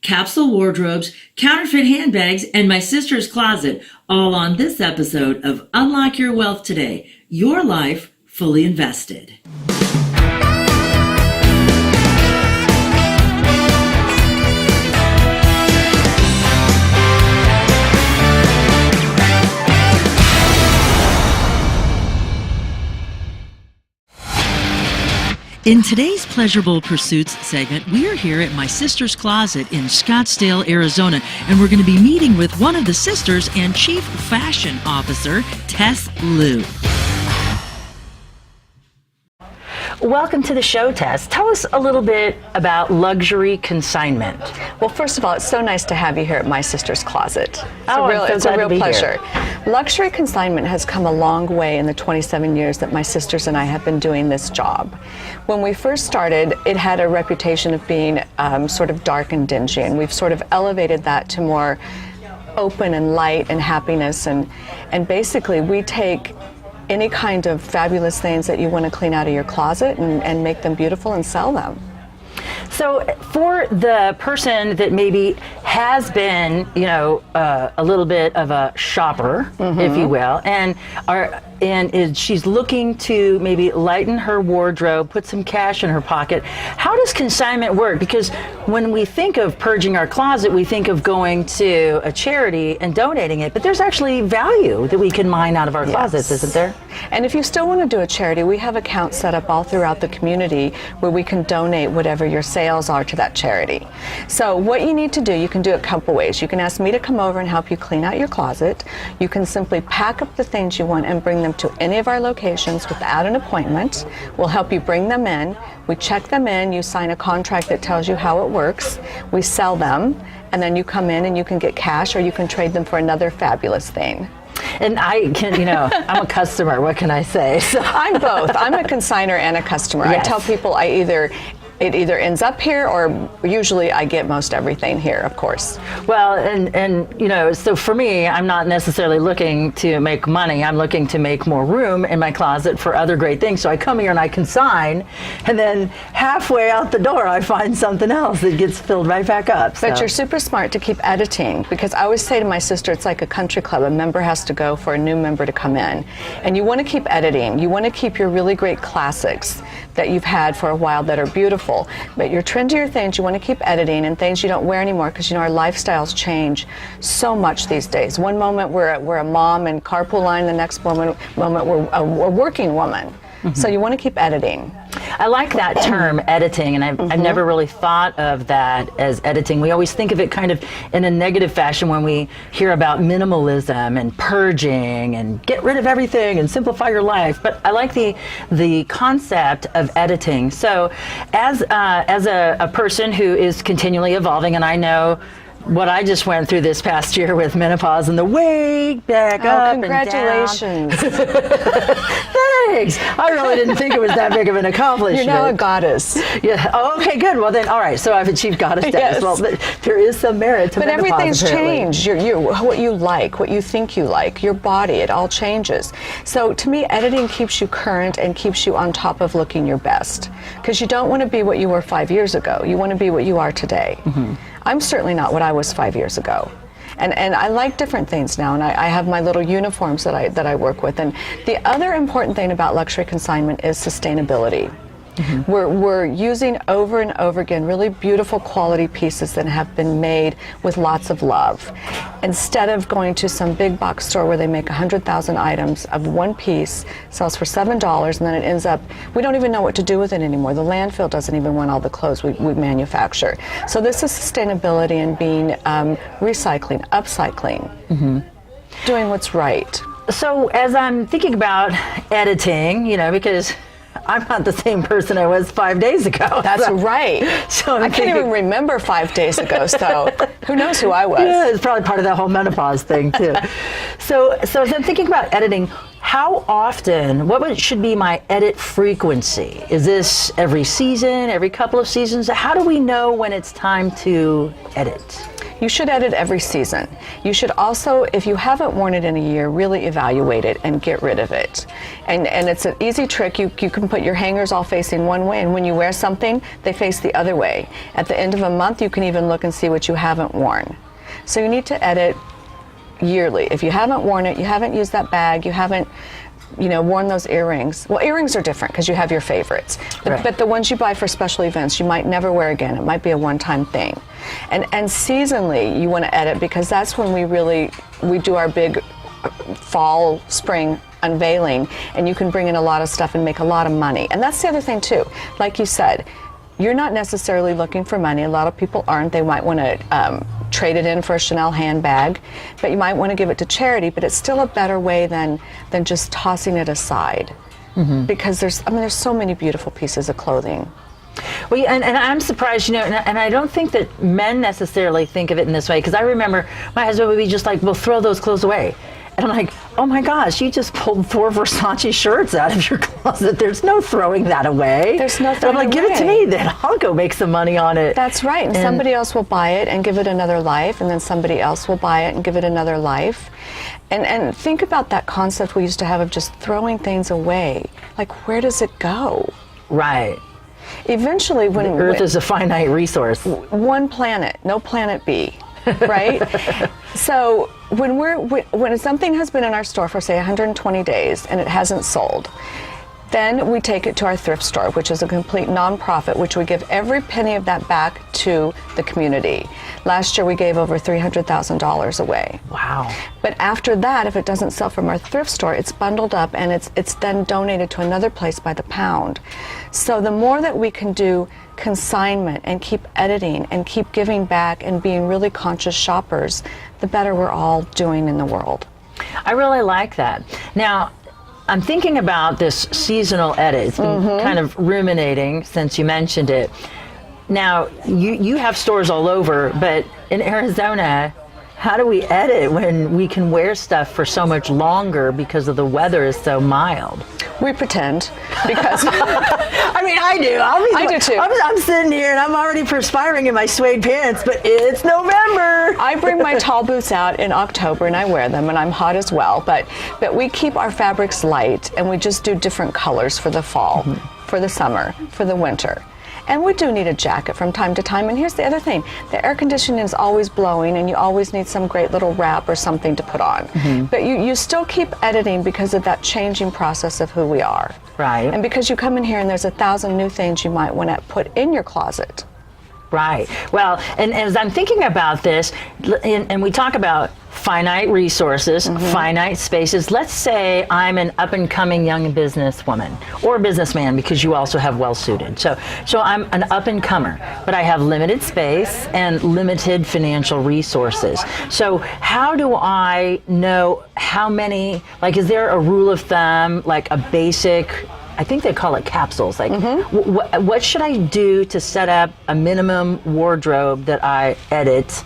capsule wardrobes, counterfeit handbags, and my sister's closet, all on this episode of Unlock Your Wealth Today, your life fully invested. In today's Pleasurable Pursuits segment, we are here at my sister's closet in Scottsdale, Arizona, and we're going to be meeting with one of the sisters and Chief Fashion Officer, Tess Liu. Welcome to the show, Tess. Tell us a little bit about luxury consignment. Well, first of all, it's so nice to have you here at my sister's closet. It's a real pleasure. Luxury consignment has come a long way in the 27 years that my sisters and I have been doing this job. When we first started, it had a reputation of being sort of dark and dingy, and we've sort of elevated that to more open and light and happiness, and basically we take any kind of fabulous things that you want to clean out of your closet and make them beautiful and sell them. So for the person that maybe has been, a little bit of a shopper, if you will, and she's looking to maybe lighten her wardrobe, put some cash in her pocket, how does consignment work? Because when we think of purging our closet, we think of going to a charity and donating it, but there's actually value that we can mine out of our closets, isn't there? And if you still want to do a charity, we have accounts set up all throughout the community where we can donate whatever your sales are to that charity. So what you need to do, you can do it a couple ways. You can ask me to come over and help you clean out your closet. You can simply pack up the things you want and bring them to any of our locations without an appointment. We'll help you bring them in. We check them in. You sign a contract that tells you how it works. We sell them, and then you come in and you can get cash, or you can trade them for another fabulous thing. And I can, I'm a customer. What can I say? So. I'm both. I'm a consignor and a customer. Yes. I tell people it either ends up here, or usually I get most everything here, of course. Well, and so for me, I'm not necessarily looking to make money. I'm looking to make more room in my closet for other great things. So I come here and I consign, and then halfway out the door, I find something else that gets filled right back up. But you're super smart to keep editing, because I always say to my sister, it's like a country club. A member has to go for a new member to come in. And you want to keep editing. You want to keep your really great classics that you've had for a while that are beautiful. But your trendier things, you want to keep editing, and things you don't wear anymore, because our lifestyles change so much these days. One moment we're a mom and carpool line, the next moment we're a working woman. So you want to keep editing. I like that term, editing, and I've never really thought of that as editing. We always think of it kind of in a negative fashion when we hear about minimalism and purging and get rid of everything and simplify your life. But I like the concept of editing. So as a person who is continually evolving, and I know what I just went through this past year with menopause and the weight back up and down. Congratulations. Thanks. I really didn't think it was that big of an accomplishment. You're now a goddess. Yeah. Oh, okay, good. Well then, all right. So I've achieved goddess status. Yes. Well, there is some merit to but menopause, everything's apparently. changed. What you like, what you think you like, your body, it all changes. So to me, editing keeps you current and keeps you on top of looking your best. Because you don't want to be what you were 5 years ago. You want to be what you are today. I'm certainly not what I was 5 years ago. And I like different things now, and I have my little uniforms that I work with. And the other important thing about luxury consignment is sustainability. We're using over and over again really beautiful quality pieces that have been made with lots of love. Instead of going to some big box store where they make 100,000 items of one piece, sells for $7, and then it ends up, we don't even know what to do with it anymore. The landfill doesn't even want all the clothes we manufacture. So this is sustainability and being recycling, upcycling, doing what's right. So as I'm thinking about editing, because I'm not the same person I was 5 days ago. That's right. So I can't even remember 5 days ago, so who knows who I was. Yeah, it's probably part of that whole menopause thing, too. So as I'm thinking about editing, how often, should be my edit frequency? Is this every season, every couple of seasons? How do we know when it's time to edit? You should edit every season. You should also, if you haven't worn it in a year, really evaluate it and get rid of it. And it's an easy trick. You can put your hangers all facing one way, and when you wear something, they face the other way. At the end of a month, you can even look and see what you haven't worn. So you need to edit yearly. If you haven't worn it, you haven't used that bag, you haven't worn those earrings. Well, earrings are different because you have your favorites. But the ones you buy for special events, you might never wear again. It might be a one-time thing. And seasonally, you want to edit because that's when we do our big fall, spring unveiling, and you can bring in a lot of stuff and make a lot of money. And that's the other thing too. Like you said, you're not necessarily looking for money. A lot of people aren't. They might want to trade it in for a Chanel handbag, but you might want to give it to charity, but it's still a better way than just tossing it aside. Because there's so many beautiful pieces of clothing. Well, and I'm surprised, and I don't think that men necessarily think of it in this way, because I remember my husband would be just like, well, throw those clothes away. And I'm like, oh my gosh, you just pulled 4 Versace shirts out of your closet. There's no throwing that away. There's no throwing I'm like, give it to me, then I'll go make some money on it. That's right. And somebody else will buy it and give it another life, and then somebody else will buy it and give it another life. And think about that concept we used to have of just throwing things away. Like, where does it go? Right. Eventually, when the Earth is a finite resource. One planet, no planet B. Right? So when something has been in our store for say 120 days and it hasn't sold, then we take it to our thrift store, which is a complete nonprofit, which we give every penny of that back to the community. Last year we gave over $300,000 away. Wow. But after that, if it doesn't sell from our thrift store, it's bundled up and it's then donated to another place by the pound. So the more that we can do consignment and keep editing and keep giving back and being really conscious shoppers, the better we're all doing in the world. I really like that. Now, I'm thinking about this seasonal edit. It's been kind of ruminating since you mentioned it. Now, you have stores all over, but in Arizona, how do we edit when we can wear stuff for so much longer because of the weather is so mild? We pretend, because I mean, I do. I do too. I'm sitting here and I'm already perspiring in my suede pants, but it's November. I bring my tall boots out in October and I wear them, and I'm hot as well. But we keep our fabrics light, and we just do different colors for the fall, for the summer, for the winter. And we do need a jacket from time to time. And here's the other thing. The air conditioning is always blowing, and you always need some great little wrap or something to put on. But you still keep editing because of that changing process of who we are. Right. And because you come in here and there's 1,000 new things you might want to put in your closet. Right. Well, and as I'm thinking about this, and we talk about finite resources, finite spaces. Let's say I'm an up-and-coming young businesswoman or businessman, because you also have well-suited. So I'm an up-and-comer, but I have limited space and limited financial resources. So how do I know how many, like, is there a rule of thumb, like a basic, I think they call it capsules. Like, what should I do to set up a minimum wardrobe that I edit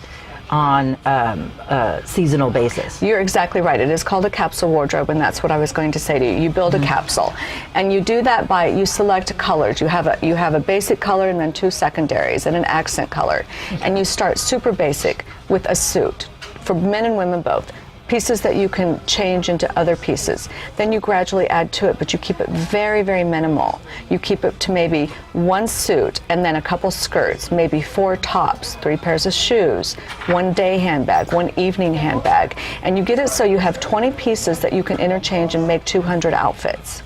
on a seasonal basis? You're exactly right. It is called a capsule wardrobe, and that's what I was going to say to you. You build a capsule, and you do that by, you select colors. You have a basic color and then 2 secondaries and an accent color. And you start super basic with a suit for men and women both. Pieces that you can change into other pieces. Then you gradually add to it, but you keep it very, very minimal. You keep it to maybe 1 suit and then a couple skirts, maybe 4 tops, 3 pairs of shoes, 1 day handbag, 1 evening handbag. And you get it so you have 20 pieces that you can interchange and make 200 outfits.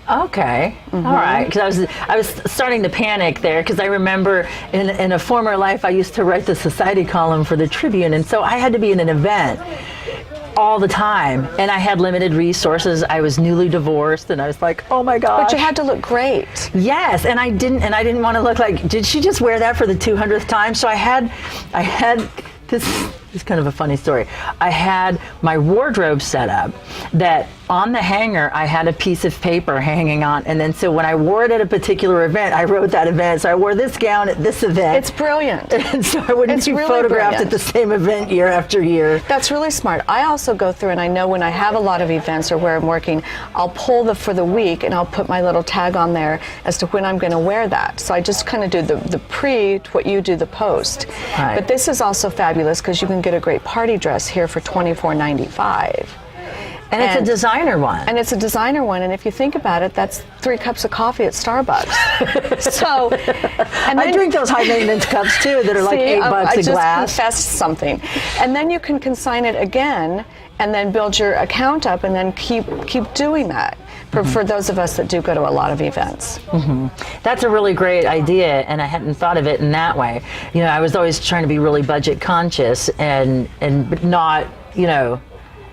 Okay, all right. Because I was starting to panic there, because I remember in a former life I used to write the society column for the Tribune, and so I had to be in an event all the time, and I had limited resources. I was newly divorced, and I was like, oh my gosh. But you had to look great. Yes, and I didn't want to look like, did she just wear that for the 200th time? So I had this It's kind of a funny story. I had my wardrobe set up that on the hanger I had a piece of paper hanging on, and then so when I wore it at a particular event, I wrote that event. So I wore this gown at this event. It's brilliant. And so I wouldn't be really photographed brilliant. at the same event year after year. That's really smart. I also go through, and I know when I have a lot of events or where I'm working, I'll pull for the week and I'll put my little tag on there as to when I'm going to wear that. So I just kind of do the pre to what you do the post. Right. But this is also fabulous because you can get a great party dress here for $24.95. And it's a designer one. And it's a designer one, and if you think about it, that's 3 cups of coffee at Starbucks. So, and I drink those high maintenance cups too that are like $8 a glass. I just confessed something. And then you can consign it again, and then build your account up, and then keep doing that. For those of us that do go to a lot of events. That's a really great idea, and I hadn't thought of it in that way. You know, I was always trying to be really budget conscious and but not, you know,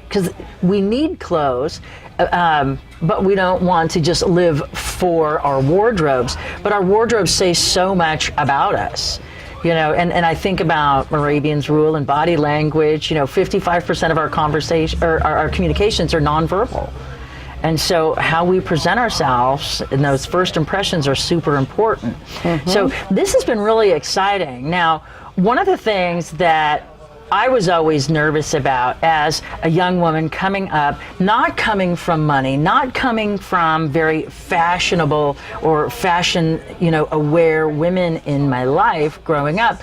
because we need clothes, but we don't want to just live for our wardrobes. But our wardrobes say so much about us. You know, and I think about Moravian's rule and body language. You know, 55% of our conversation or our communications are nonverbal. And so how we present ourselves in those first impressions are super important. So this has been really exciting. Now, one of the things that I was always nervous about as a young woman coming up, not coming from money, not coming from very fashionable or fashion, you know, aware women in my life growing up,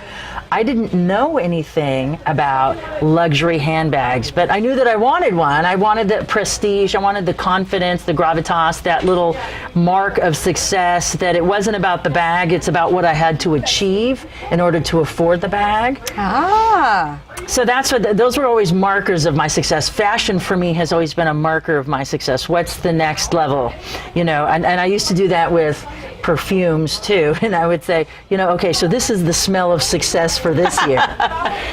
I didn't know anything about luxury handbags, but I knew that I wanted one. I wanted the prestige, I wanted the confidence, the gravitas, that little mark of success, that it wasn't about the bag, it's about what I had to achieve in order to afford the bag. So that's what, those were always markers of my success. Fashion for me has always been a marker of my success. What's the next level? You know, and I used to do that with perfumes too. And I would say, you know, okay, so this is the smell of success for this year.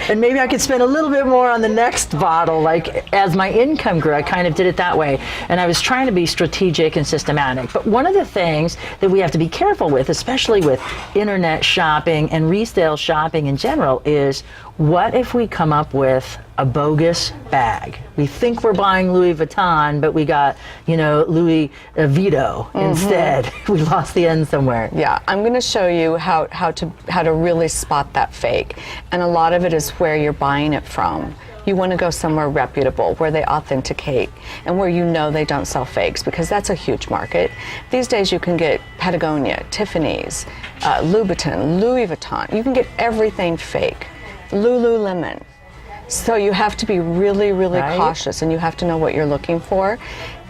And maybe I could spend a little bit more on the next bottle. Like as my income grew, I kind of did it that way. And I was trying to be strategic and systematic. But one of the things that we have to be careful with, especially with internet shopping and resale shopping in general, is what if we come up with a bogus bag? We think we're buying Louis Vuitton, but we got, you know, Louis Vito instead. We lost the end somewhere. Yeah, I'm going to show you how to really spot that fake. And a lot of it is where you're buying it from. You want to go somewhere reputable, where they authenticate, and where you know they don't sell fakes, because that's a huge market. These days you can get Patagonia, Tiffany's, Louboutin, Louis Vuitton. You can get everything fake. Lululemon. So you have to be really, really cautious, and you have to know what you're looking for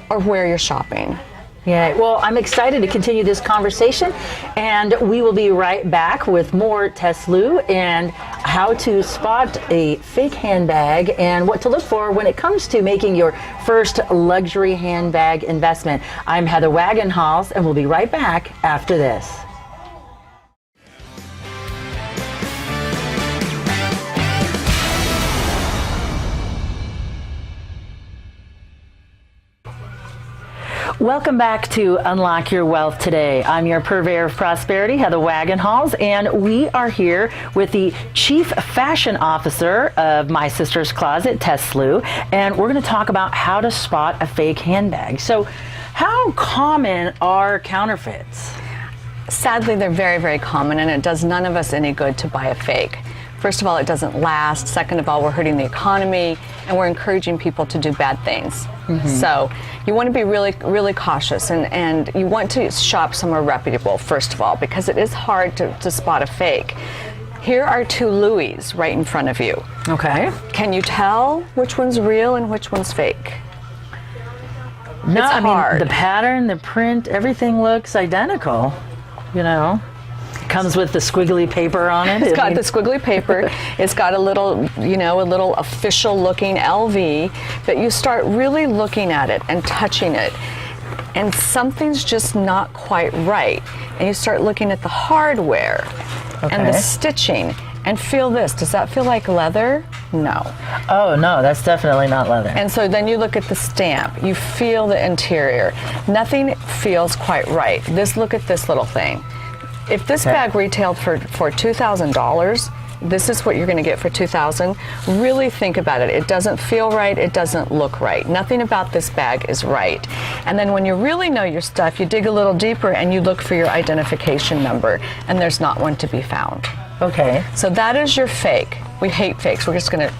or where you're shopping. Yeah, well, I'm excited to continue this conversation, and we will be right back with more Tess Lou and how to spot a fake handbag and what to look for when it comes to making your first luxury handbag investment. I'm Heather Wagenhals, and we'll be right back after this. Welcome back to Unlock Your Wealth Today. I'm your purveyor of prosperity, Heather Wagenhals, and we are here with the Chief Fashion Officer of My Sister's Closet, Tess Lou, and we're going to talk about how to spot a fake handbag. So, how common are counterfeits? Sadly, they're very, very common, and it does none of us any good to buy a fake. First of all, it doesn't last. Second of all, we're hurting the economy, and we're encouraging people to do bad things. So you want to be really, really cautious, and you want to shop somewhere reputable, first of all, because it is hard to spot a fake. Here are 2 Louis right in front of you. Okay. Can you tell which one's real and which one's fake? No, it's I hard. mean, the pattern, the print, everything looks identical, you know. Comes with the squiggly paper on it. It's got the squiggly paper. It's got a little, you know, a little official looking LV, but you start really looking at it and touching it, and something's just not quite right. And you start looking at the hardware and the stitching, and feel this. Does that feel like leather? No. Oh, no, that's definitely not leather. And so then you look at the stamp. You feel the interior. Nothing feels quite right. Look at this little thing. If this bag retailed for $2,000, this is what you're going to get for $2,000, really think about it. It doesn't feel right. It doesn't look right. Nothing about this bag is right. And then when you really know your stuff, you dig a little deeper and you look for your identification number, and there's not one to be found. Okay. So that is your fake. We hate fakes. We're just going to,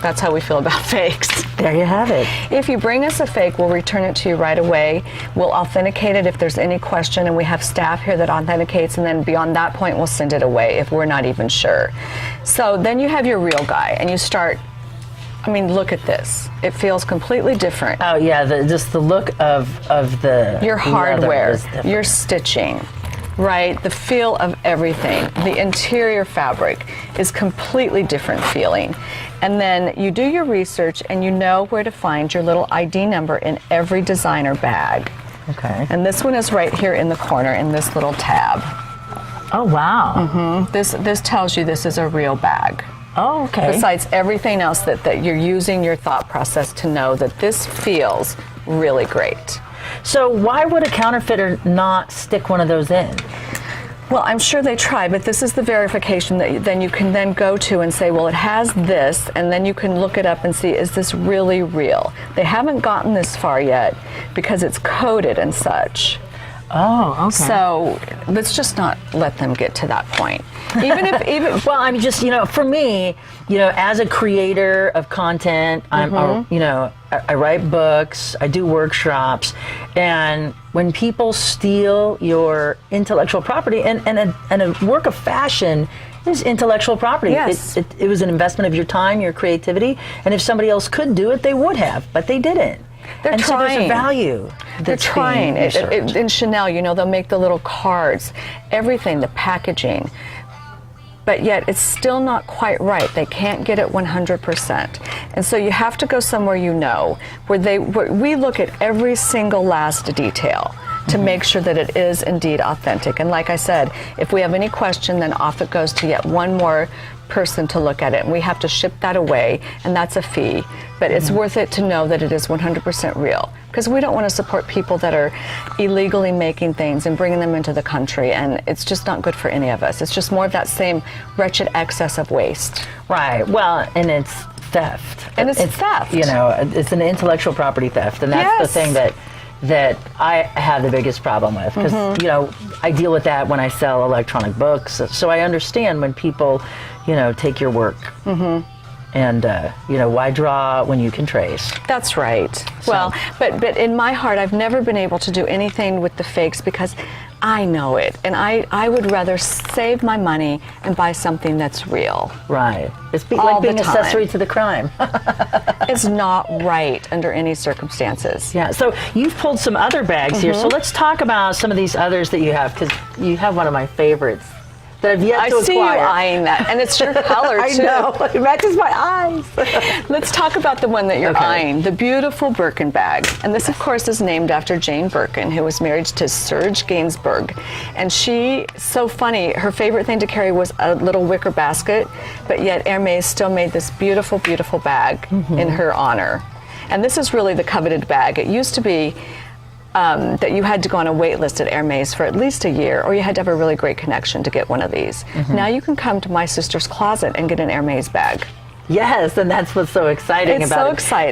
that's how we feel about fakes. There you have it. If you bring us a fake, we'll return it to you right away. We'll authenticate it if there's any question, and we have staff here that authenticates, and then beyond that point, we'll send it away if we're not even sure. So then you have your real guy, and you start, I mean, look at this. It feels completely different. Oh yeah, just the look of the Your leather hardware, is different. your stitching, right? The feel of everything. The interior fabric is completely different feeling. And then you do your research and you know where to find your little ID number in every designer bag. Okay. And this one is right here in the corner in this little tab. Oh wow. This tells you this is a real bag. Oh, okay. Besides everything else that you're using your thought process to know that this feels really great. So why would a counterfeiter not stick one of those in? Well, I'm sure they try, but this is the verification that then you can then go to and say, well, it has this, and then you can look it up and see, is this really real? They haven't gotten this far yet because it's coded and such. Oh, okay. So let's just not let them get to that point. Well, I'm just, for me, as a creator of content, I write books, I do workshops, and when people steal your intellectual property, and a work of fashion is intellectual property. Yes. It was an investment of your time, your creativity, and if somebody else could do it, they would have, but they didn't. They're So there's a value. They're trying. In Chanel, they'll make the little cards, everything, the packaging. But yet it's still not quite right. They can't get it 100%. And so you have to go somewhere where we look at every single last detail to make sure that it is indeed authentic. And like I said, if we have any question, then off it goes to yet one more person to look at it, and we have to ship that away, and that's a fee. But it's worth it to know that it is 100% real, because we don't want to support people that are illegally making things and bringing them into the country, and it's just not good for any of us. It's just more of that same wretched excess of waste. Right. Well, and it's theft. And it's theft. It's an intellectual property theft, and that's the thing that I have the biggest problem with, because I deal with that when I sell electronic books, so I understand when people take your work, and why draw when you can trace. That's right. So. Well, but in my heart, I've never been able to do anything with the fakes because I know it, and I would rather save my money and buy something that's real. Right. It's like being accessory to the crime. It's not right under any circumstances. Yeah. So you've pulled some other bags here. So let's talk about some of these others that you have, because you have one of my favorites that I've yet to acquire. I see you eyeing that, and it's your color too. I know. It matches my eyes. Let's talk about the one that you're eyeing, the beautiful Birkin bag. And this, of course, is named after Jane Birkin, who was married to Serge Gainsbourg. And she, so funny, her favorite thing to carry was a little wicker basket, but yet Hermes still made this beautiful, beautiful bag in her honor. And this is really the coveted bag. It used to be that you had to go on a wait list at Hermes for at least a year, or you had to have a really great connection to get one of these. Now you can come to my sister's closet and get an Hermes bag. Yes, and that's what's so exciting about it. It's so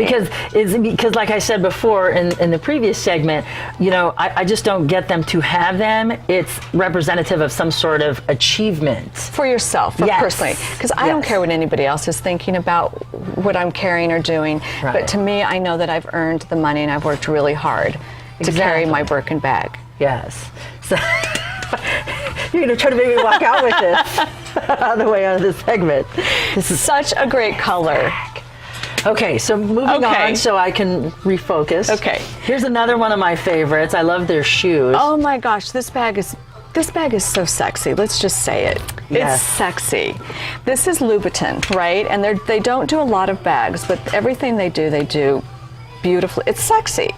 exciting. Because like I said before in the previous segment, I just don't get them to have them. It's representative of some sort of achievement. For yourself, personally. Because I don't care what anybody else is thinking about what I'm carrying or doing. Right. But to me, I know that I've earned the money and I've worked really hard to carry my Birkin bag. Yes. So you're going to try to make me walk out with this on the way out of this segment. This is such a great color. Okay, so moving on so I can refocus. Okay. Here's another one of my favorites. I love their shoes. Oh my gosh, this bag is so sexy. Let's just say it. Yes. It's sexy. This is Vuitton, right? And they don't do a lot of bags, but everything they do beautifully. It's sexy.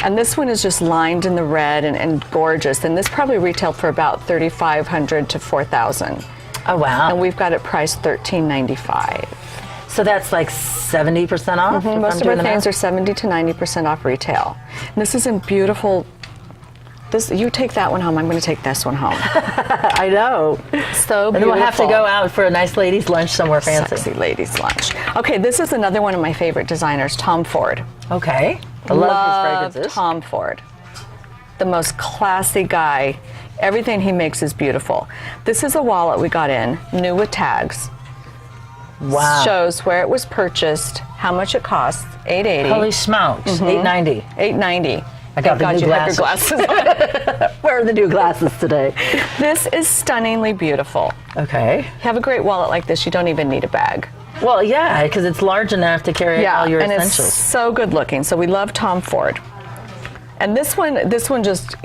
And this one is just lined in the red and gorgeous. And this probably retailed for about $3,500 to $4,000. Oh wow. And we've got it priced $1,395. So that's like 70% off? Most of our things are 70 to 90% off retail. And this is in beautiful This, you take that one home. I'm going to take this one home. I know. So beautiful. And then we'll have to go out for a nice ladies' lunch somewhere fancy. Sexy ladies' lunch. Okay, this is another one of my favorite designers, Tom Ford. Okay. I love his fragrances. Tom Ford. The most classy guy. Everything he makes is beautiful. This is a wallet we got in, new with tags. Wow. Shows where it was purchased, how much it costs, $8.80. Holy smokes, $8.90. $8.90. I got the new Have your glasses on. Where are the new glasses today? This is stunningly beautiful. Okay. You have a great wallet like this, you don't even need a bag. Well, yeah, because it's large enough to carry all your and essentials. it's so good looking. So we love Tom Ford. And this one just,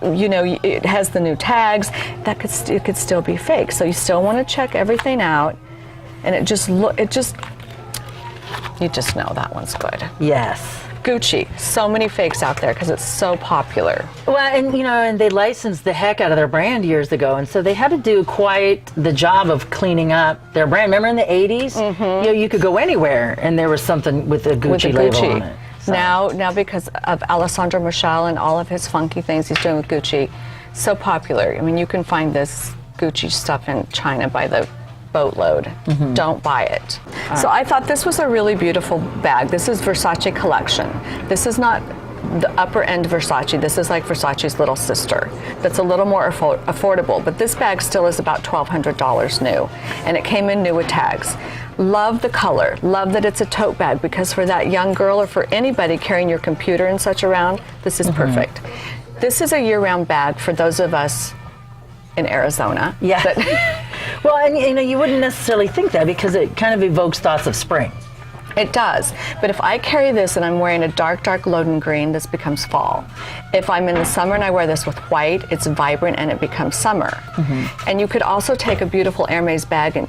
you know, it has the new tags. It could still be fake. So you still want to check everything out. And you just know that one's good. Yes. Gucci, so many fakes out there because it's so popular. Well, and you know, and they licensed the heck out of their brand years ago, and so they had to do quite the job of cleaning up their brand. Remember in the 80s, you know, you could go anywhere and there was something with a Gucci label on it. So. Now because of Alessandro Michele and all of his funky things he's doing with Gucci, so popular. I mean, you can find this Gucci stuff in China by the boatload. Don't buy it. So I thought this was a really beautiful bag. This is Versace collection. This is not the upper end Versace. This is like Versace's little sister. That's a little more affordable, but this bag still is about $1,200 new, and it came in new with tags. Love the color. Love that it's a tote bag, because for that young girl or for anybody carrying your computer and such around, this is perfect. This is a year-round bag for those of us in Arizona. Yeah. Well, and you know, you wouldn't necessarily think that because it kind of evokes thoughts of spring. It does. But if I carry this and I'm wearing a dark Loden green, this becomes fall. If I'm in the summer and I wear this with white, it's vibrant and it becomes summer. And you could also take a beautiful Hermes bag and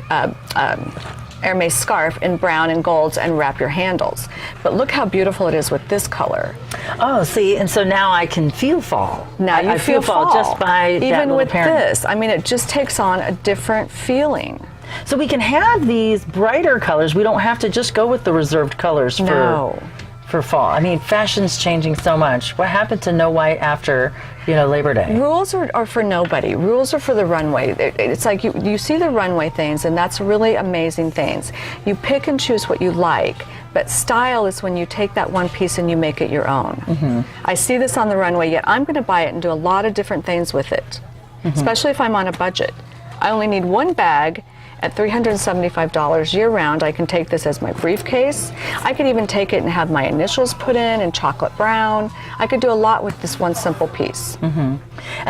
Hermes scarf in brown and golds and wrap your handles. But look how beautiful it is with this color. Oh, see, and so now I can feel fall. Now you feel fall just by that even little with pairing. this. I mean, it just takes on a different feeling. So we can have these brighter colors. We don't have to just go with the reserved colors for fall. I mean, fashion's changing so much. What happened to no white after, you know, Labor Day? Rules are for nobody. Rules are for the runway. It's like you see the runway things, and that's really amazing things. You pick and choose what you like, but style is when you take that one piece and you make it your own. I see this on the runway, yet I'm going to buy it and do a lot of different things with it, especially if I'm on a budget. I only need one bag. At $375 year-round, I can take this as my briefcase. I could even take it and have my initials put in chocolate brown. I could do a lot with this one simple piece. And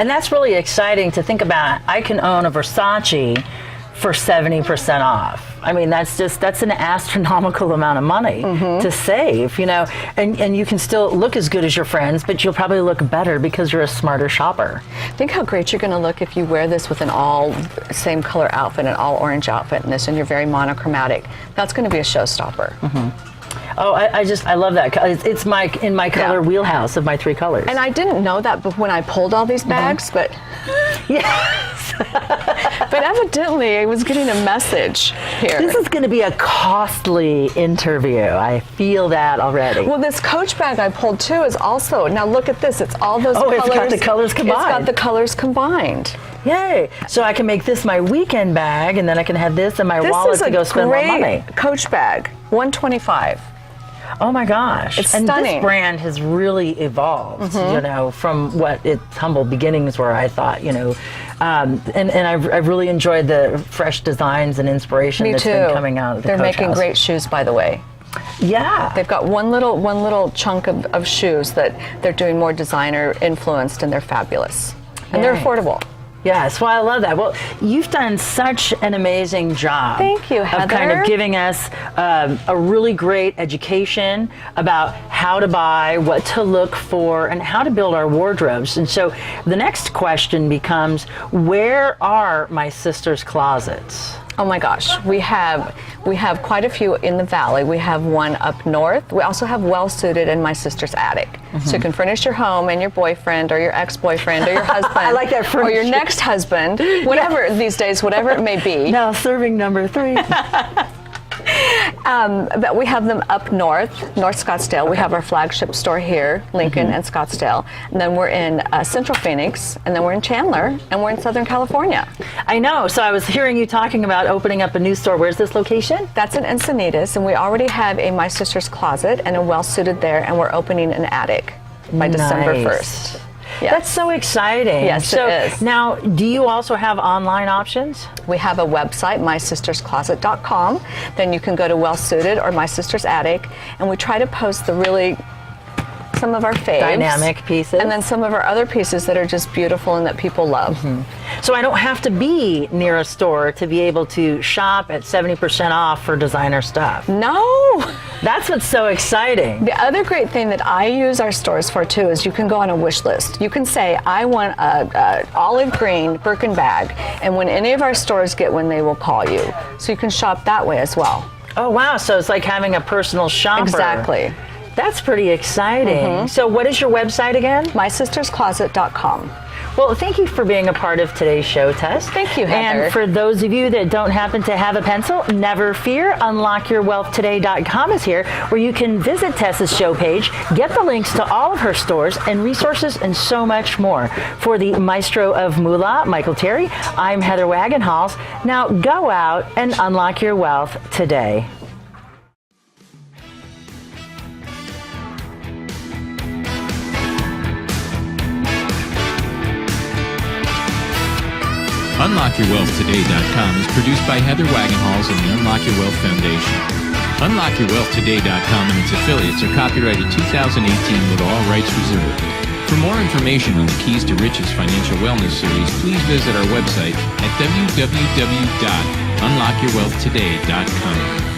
that's really exciting to think about. I can own a Versace for 70% off. I mean, that's an astronomical amount of money to save, you know, and you can still look as good as your friends, but you'll probably look better because you're a smarter shopper. Think how great you're going to look if you wear this with an all same color outfit, an all orange outfit, and you're very monochromatic. That's going to be a showstopper. Oh, I love that. It's in my color wheelhouse of my three colors. And I didn't know that when I pulled all these bags, but yes. but evidently I was getting a message here. This is going to be a costly interview. I feel that already. Well, this Coach bag I pulled too is also, now look at this. It's all those colors. Oh, it's got the colors combined. It's got the colors combined. Yay. So I can make this my weekend bag, and then I can have this in my wallet to go spend more money. This is a great Coach bag, $125. Oh my gosh. It's and stunning. This brand has really evolved, you know, from what its humble beginnings were, I thought, you know. And I've really enjoyed the fresh designs and inspiration that's been coming out of the They're Coach making house. Great shoes, by the way. Yeah. They've got one little chunk of shoes that they're doing more designer influenced, and they're fabulous. And they're affordable. Yes, well, I love that. Well, you've done such an amazing job. Thank you, Heather. Of kind of giving us a really great education about how to buy, what to look for, and how to build our wardrobes. And so the next question becomes, where are my sister's closets? Oh my gosh, we have quite a few in the valley. We have one up north. We also have well suited in my sister's attic. So you can furnish your home and your boyfriend or your ex-boyfriend or your husband. I like that furniture. Or your next husband, whatever these days, whatever it may be. Now serving number 3. But we have them up North Scottsdale. We have our flagship store here, Lincoln and Scottsdale. And then we're in Central Phoenix, and then we're in Chandler, and we're in Southern California. I know. So I was hearing you talking about opening up a new store. Where's this location? That's in Encinitas, and we already have a My Sister's Closet and a Well Suited there, and we're opening an attic by December 1st. Yes. That's so exciting. Yes, so it is. Now, do you also have online options? We have a website, mysisterscloset.com. Then you can go to Well Suited or My Sister's Attic, and we try to post some of our faves. Dynamic pieces. And then some of our other pieces that are just beautiful and that people love. So I don't have to be near a store to be able to shop at 70% off for designer stuff. No! That's what's so exciting. The other great thing that I use our stores for too is you can go on a wish list. You can say, I want a olive green Birkin bag, and when any of our stores get one, they will call you. So you can shop that way as well. Oh, wow. So it's like having a personal shopper. Exactly. That's pretty exciting. So what is your website again? mysisterscloset.com. Well, thank you for being a part of today's show, Tess. Thank you, Heather. And for those of you that don't happen to have a pencil, never fear. UnlockYourWealthToday.com is here, where you can visit Tess's show page, get the links to all of her stores and resources, and so much more. For the maestro of moolah, Michael Terry, I'm Heather Wagenhals. Now go out and unlock your wealth today. UnlockYourWealthToday.com is produced by Heather Wagenhals and the Unlock Your Wealth Foundation. UnlockYourWealthToday.com and its affiliates are copyrighted 2018 with all rights reserved. For more information on the Keys to Riches Financial Wellness Series, please visit our website at www.unlockyourwealthtoday.com.